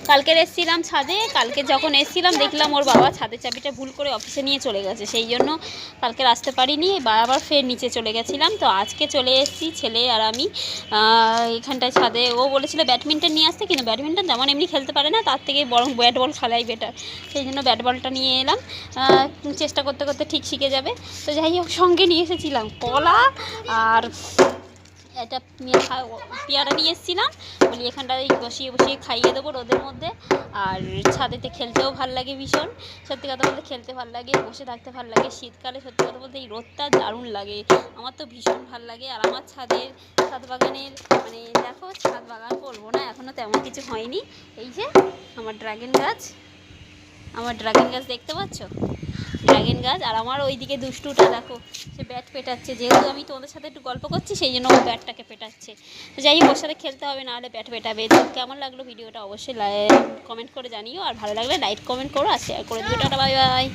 কালকে এসেছিলাম ছাদে, কালকে যখন এসেছিলাম দেখলাম ওর বাবা ছাদের চাবিটা ভুল করে অফিসে নিয়ে চলে গেছে, সেই জন্য কালকে আসতে পারিনি, আবার ফের নিচে চলে গেছিলাম। তো আজকে চলে এসেছি ছেলে আর আমি এখানটায় ছাদে। ও বলেছিল ব্যাডমিন্টন নিয়ে আসতে, কিন্তু ব্যাডমিন্টন যেমন এমনি খেলতে পারে না, তার থেকে বরং ব্যাট বল খেলাই বেটার, সেই জন্য ব্যাট বলটা নিয়ে এলাম। চেষ্টা করতে করতে ঠিক শিখে যাবে। তো যাই হোক, সঙ্গে নিয়ে এসেছিলাম কলা আর একটা পেয়ারা নিয়ে এসেছিলাম, বলি এখানটায় বসিয়ে বসিয়ে খাইয়ে দেবো রোদের মধ্যে। আর ছাদেতে খেলতেও ভাল লাগে ভীষণ, সত্যি কথা বলতে খেলতে ভাল লাগে, বসে থাকতে ভাল লাগে শীতকালে। সত্যি কথা বলতে এই রোদটা দারুণ লাগে, আমার তো ভীষণ ভাল লাগে। আর আমার ছাদ বাগানের মানে দেখো, ছাদ বাগান বলবো না, এখনও তেমন কিছু হয়নি। এই যে আমার ড্রাগন গাছ দেখতে পাচ্ছ, ড্রাগন গাছ। আর আমার ওইদিকে দুষ্টুটা দেখো, সে ব্যাট পেটাচ্ছে, যেহেতু আমি তোমাদের সাথে একটু গল্প করছি সেই জন্য ও ব্যাটটাকে পেটাচ্ছে। তো যাই হোক, ওর সাথে খেলতে হবে, না হলে ব্যাট পেটাবে। তো কেমন লাগলো ভিডিওটা অবশ্যই কমেন্ট করে জানিও, আর ভালো লাগলে লাইক কমেন্ট করো আর শেয়ার করে দিও। Tata, bye bye.